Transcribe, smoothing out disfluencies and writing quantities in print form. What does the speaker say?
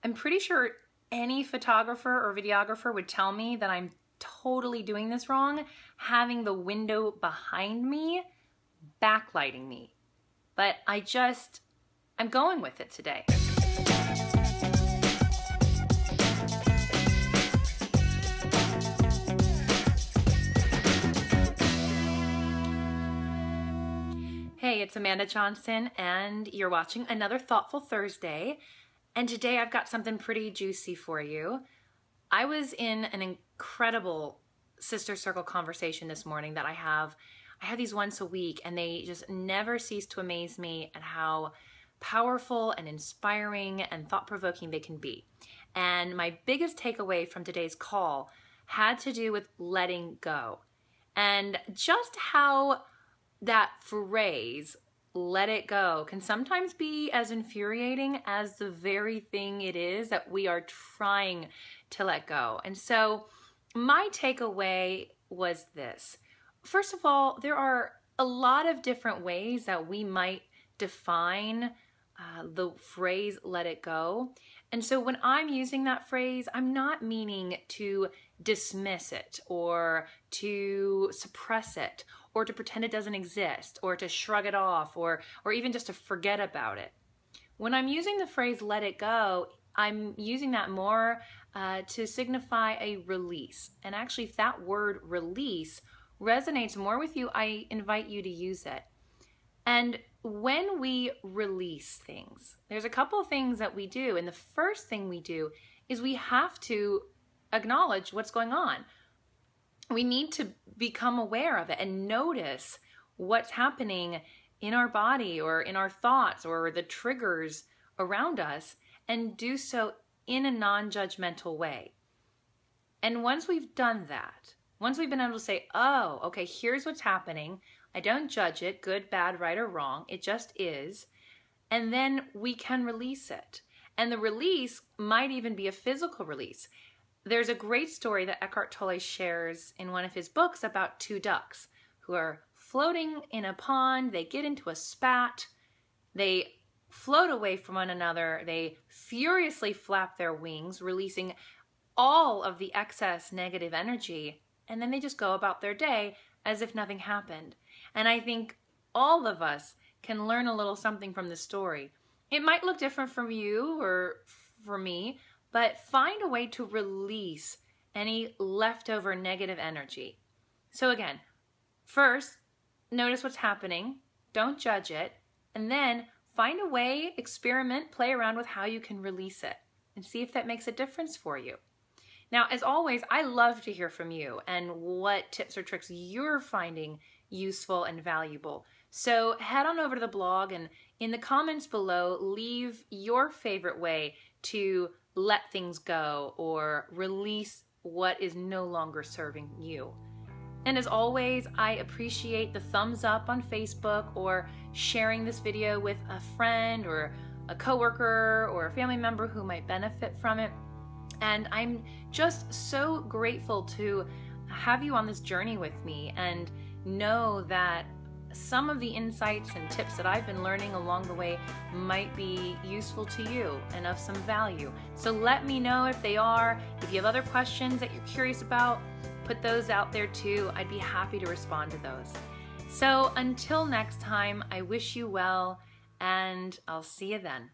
I'm pretty sure any photographer or videographer would tell me that I'm totally doing this wrong, having the window behind me backlighting me. But I'm going with it today. Hey, it's Amanda Johnson, and you're watching another Thoughtful Thursday. And today I've got something pretty juicy for you. I was in an incredible Sister Circle conversation this morning that I have these once a week, and they just never cease to amaze me at how powerful and inspiring and thought-provoking they can be. And my biggest takeaway from today's call had to do with letting go, and just how that phrase, let it go, can sometimes be as infuriating as the very thing it is that we are trying to let go. And so my takeaway was this. First of all, there are a lot of different ways that we might define the phrase, let it go. And so when I'm using that phrase, I'm not meaning to dismiss it or to suppress it or to pretend it doesn't exist or to shrug it off or even just to forget about it. When I'm using the phrase, let it go, I'm using that more to signify a release. And actually, if that word release resonates more with you, I invite you to use it. And when we release things, there's a couple of things that we do. And the first thing we do is we have to acknowledge what's going on. We need to become aware of it and notice what's happening in our body or in our thoughts or the triggers around us, and do so in a non-judgmental way. And once we've done that, once we've been able to say, oh, okay, here's what's happening. I don't judge it, good, bad, right, or wrong. It just is. And then we can release it. And the release might even be a physical release. There's a great story that Eckhart Tolle shares in one of his books about two ducks who are floating in a pond. They get into a spat. They float away from one another. They furiously flap their wings, releasing all of the excess negative energy. And then they just go about their day as if nothing happened. And I think all of us can learn a little something from this story. It might look different from you or for me, but find a way to release any leftover negative energy. So again, first, notice what's happening, don't judge it, and then find a way, experiment, play around with how you can release it and see if that makes a difference for you. Now, as always, I love to hear from you and what tips or tricks you're finding useful and valuable. So head on over to the blog and in the comments below, leave your favorite way to let things go or release what is no longer serving you. And as always, I appreciate the thumbs up on Facebook or sharing this video with a friend or a coworker or a family member who might benefit from it. And I'm just so grateful to have you on this journey with me and know that some of the insights and tips that I've been learning along the way might be useful to you and of some value. So let me know if they are. If you have other questions that you're curious about, put those out there too. I'd be happy to respond to those. So until next time, I wish you well, and I'll see you then.